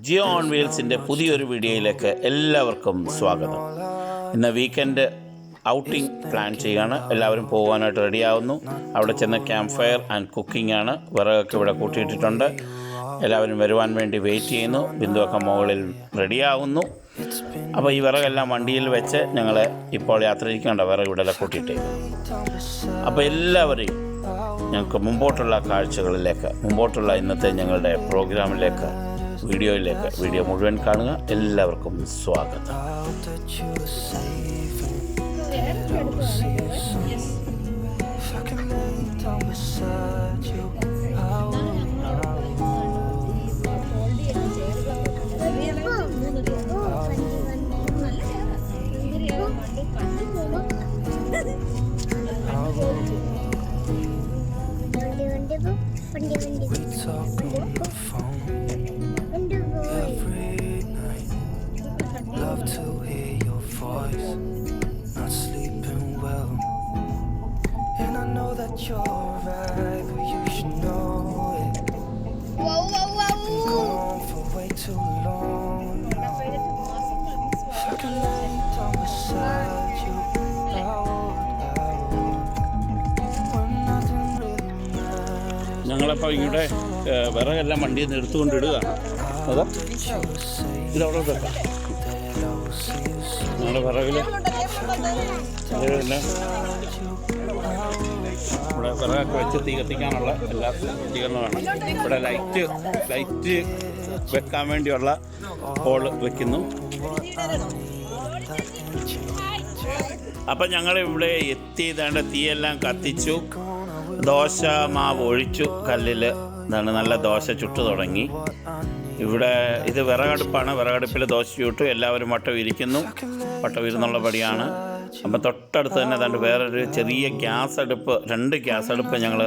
Jio on വീൽസിൻ്റെ പുതിയൊരു വീഡിയോയിലേക്ക് എല്ലാവർക്കും സ്വാഗതം. ഇന്ന് വീക്കെൻഡ് ഔട്ടിംഗ് പ്ലാൻ ചെയ്യുകയാണ്. എല്ലാവരും പോകാനായിട്ട് റെഡിയാവുന്നു. അവിടെ ചെന്ന് ക്യാമ്പ് ഫയർ ആൻഡ് കുക്കിംഗ് ആണ്. വിറകൊക്കെ ഇവിടെ കൂട്ടിയിട്ടിട്ടുണ്ട്. എല്ലാവരും വരുവാൻ വേണ്ടി വെയിറ്റ് ചെയ്യുന്നു. ബിന്ദുവൊക്കെ മുകളിൽ റെഡിയാവുന്നു. അപ്പോൾ ഈ വിറകെല്ലാം വണ്ടിയിൽ വെച്ച് ഞങ്ങൾ ഇപ്പോൾ യാത്ര ഇരിക്കേണ്ട വിറക് ഇവിടെ കൂട്ടിയിട്ട്. അപ്പോൾ എല്ലാവരെയും ഞങ്ങൾക്ക് മുമ്പോട്ടുള്ള കാഴ്ചകളിലേക്ക്, മുമ്പോട്ടുള്ള ഇന്നത്തെ ഞങ്ങളുടെ പ്രോഗ്രാമിലേക്ക്, വീഡിയോ മുഴുവൻ കാണുക. എല്ലാവർക്കും സ്വാഗതം. To hear your voice, not sleeping well, and I know that you're right, but you should know it. Been gone for way too long now. If I could lay down beside you, I would. When nothing really matters. ഞങ്ങളപ്പോൾ ഇവിടെ വിറകെല്ലാം വണ്ടിയിൽ നിന്ന് എടുത്തുകൊണ്ടിടുകയാണ്. അതാ ഇതവിടെ വെക്കാം. ഞങ്ങളുടെ വിറകിൽ ഇവിടെ വിറകൊക്കെ വെച്ച് തീ കത്തിക്കാനുള്ള എല്ലാ സജ്ജീകരണമാണ്. ഇവിടെ ലൈറ്റ് വെക്കാൻ വേണ്ടിയുള്ള ഹോൾ വെക്കുന്നു. അപ്പം ഞങ്ങളിവിടെ എത്തിയതാണ്ട് തീയെല്ലാം കത്തിച്ചു. ദോശ മാവ് ഒഴിച്ചു കല്ലിൽ. ഇതാണ് നല്ല ദോശ ചുട്ടു തുടങ്ങി. ഇവിടെ ഇത് വിറകടുപ്പാണ്. വിറകടുപ്പിൽ ദോശ ചുട്ടു. എല്ലാവരും വട്ടം ഇരിക്കുന്നു. വട്ടം ഇരുന്നുള്ള പടിയാണ്. അപ്പം തൊട്ടടുത്ത് തന്നെ ഏതാണ്ട് വേറൊരു ചെറിയ രണ്ട് ഗ്യാസ് അടുപ്പ് ഞങ്ങൾ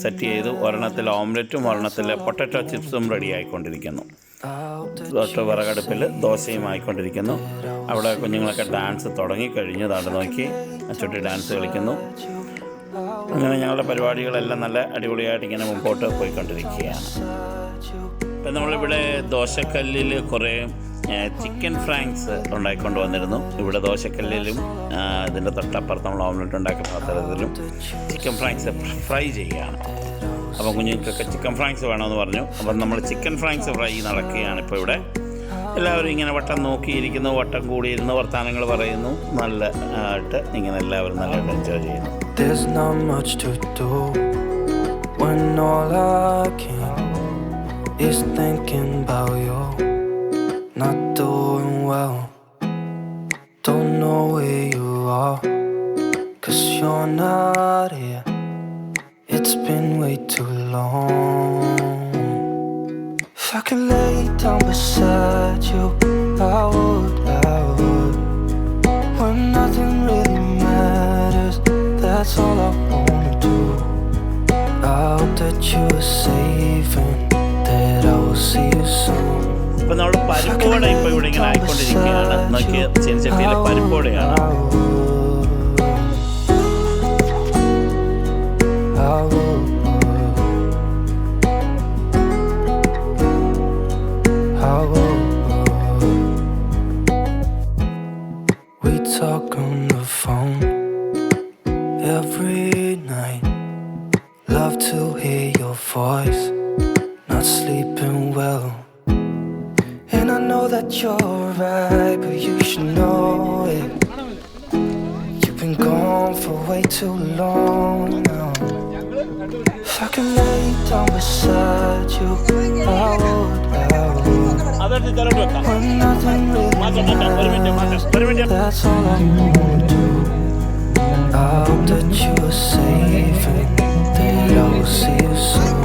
സെറ്റ് ചെയ്തു. ഒരെണ്ണത്തിൽ ഓംലെറ്റും ഒരെണ്ണത്തിൽ പൊട്ടറ്റോ ചിപ്സും റെഡി ആയിക്കൊണ്ടിരിക്കുന്നു. വിറകടുപ്പിൽ ദോശയും ആയിക്കൊണ്ടിരിക്കുന്നു. അവിടെ കുഞ്ഞുങ്ങളൊക്കെ ഡാൻസ് തുടങ്ങിക്കഴിഞ്ഞു. താണ്ട് നോക്കി ചുട്ടി ഡാൻസ് കളിക്കുന്നു. അങ്ങനെ ഞങ്ങളുടെ പരിപാടികളെല്ലാം നല്ല അടിപൊളിയായിട്ട് ഇങ്ങനെ മുമ്പോട്ട് പോയിക്കൊണ്ടിരിക്കുകയാണ്. ഇപ്പം നമ്മളിവിടെ ദോശക്കല്ലിൽ കുറേ ചിക്കൻ ഫ്രാങ്ക്സ് ഉണ്ടാക്കിക്കൊണ്ട് വന്നിരുന്നു. ഇവിടെ ദോശക്കല്ലിലും ഇതിൻ്റെ തൊട്ടപ്പുറത്ത് നമ്മൾ ഓംലെറ്റ് ഉണ്ടാക്കുന്ന പാത്രത്തിലും ചിക്കൻ ഫ്രാങ്ക്സ് ഫ്രൈ ചെയ്യുകയാണ്. അപ്പം കുഞ്ഞുങ്ങൾക്കൊക്കെ ചിക്കൻ ഫ്രാങ്ക്സ് വേണമെന്ന് പറഞ്ഞു. അപ്പം നമ്മൾ ചിക്കൻ ഫ്രാങ്ക്സ് ഫ്രൈ നടക്കുകയാണ്. ഇപ്പോൾ ഇവിടെ എല്ലാവരും ഇങ്ങനെ വട്ടം നോക്കിയിരിക്കുന്നു, വട്ടം കൂടിയിരുന്ന് വർത്തമാനങ്ങൾ പറയുന്നു. നല്ല ആയിട്ട് ഇങ്ങനെ എല്ലാവരും നല്ലതായിട്ട് എൻജോയ് ചെയ്യുന്നു. There's not much to do when all I can is thinking about you. Not doing well, don't know where you are, 'cause you're not here. It's been way too long. If I could lay down beside you, I would. When nothing really matters, that's all I wanna do. I hope that you are safe and that I will see you soon. ഇപ്പം നമ്മൾ പരിപ്പോട ഇപ്പോൾ ഇവിടെ ഇങ്ങനെ ആയിക്കൊണ്ടിരിക്കുകയാണ്. നോക്കിയ ചീനച്ചട്ടിയിലെ പരിപ്പോടയാണ്. We talk on the phone every night. Love to hear your voice. Not sleeping well, and I know that you're right, but you should know it. You've been gone for way too long now. If I could lay down beside you, I would. When nothing really matters, that's all I wanna do. I hope that you are safe and that I will see you soon.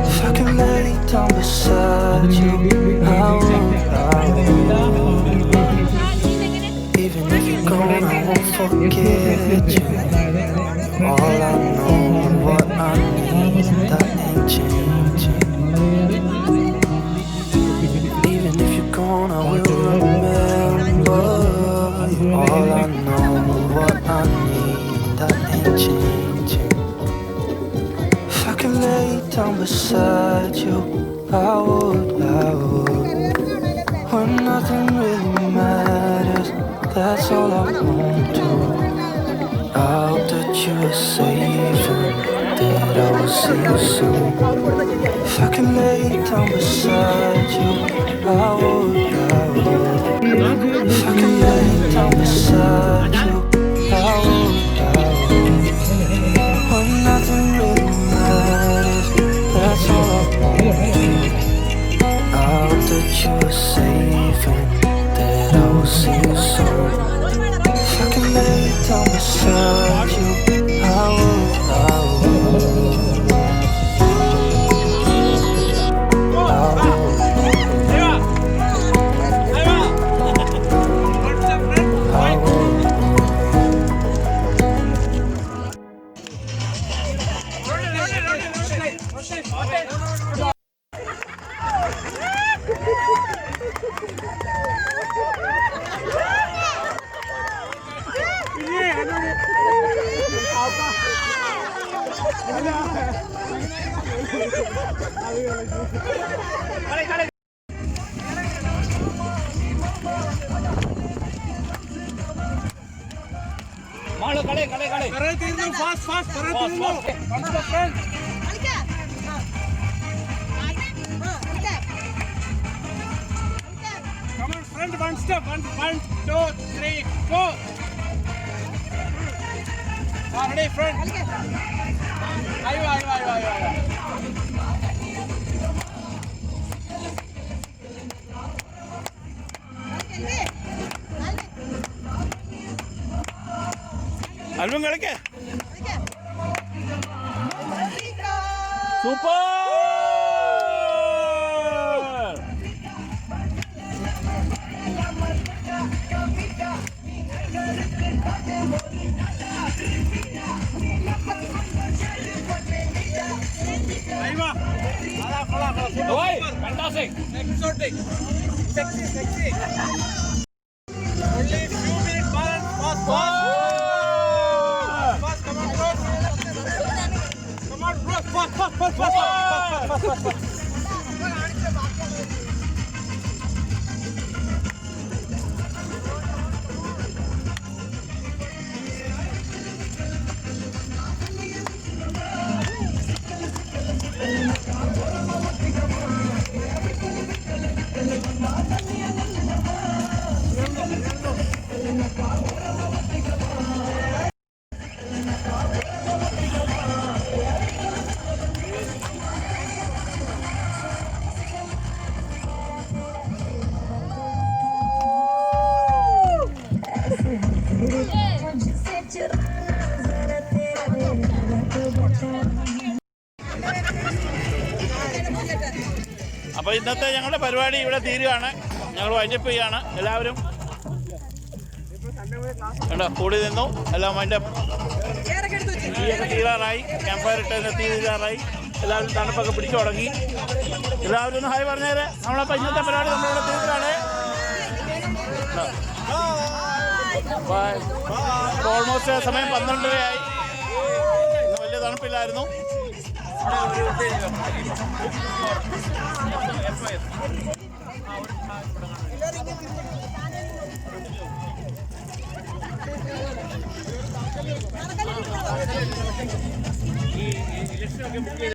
If I can lay down beside you, I will. Even if you're gone, I won't forget you. All I know, what I need, that ain't changing. Even if you're gone, I will remember. All I know, what I need, that ain't changing. If I could lay down beside you, I would. saving, that I will see you soon. If I can lay down beside you, I would. If I can lay down beside you, I would. When nothing really matters, that's all I want. I hope that you are saving, that I will see you soon. If I can lay down beside you, I would. One step, 1, 2, 3, 4. Ready, friend? Ayo. അൽബം കളിക്ക super. Fantastic. Exotic. Sexy. Only few minutes balance. Fast. Come on, bro. Fast. അപ്പോൾ ഇന്നത്തെ ഞങ്ങളുടെ പരിപാടി ഇവിടെ തീരുകയാണ്. ഞങ്ങൾ wind up ചെയ്യുകയാണ്. എല്ലാവരും കണ്ടോ കൂടി നിന്നു. എല്ലാം വൈൻഡപ്പ് തീയൊക്കെ തീരാറായി. ക്യാമ്പ് ഫയർ ഇട്ടതിൻ്റെ തീ തീരാറായി. എല്ലാവരും തണുപ്പൊക്കെ പിടിച്ചു തുടങ്ങി. എല്ലാവരും ഒന്ന് ഹായ് പറഞ്ഞേരെ. നമ്മളപ്പോൾ ഇന്നത്തെ പരിപാടി നമ്മളിവിടെ തീർക്കുകയാണ്. ഓൾമോസ്റ്റ് സമയം 12:30 ഇന്ന് വലിയ തണുപ്പില്ലായിരുന്നു.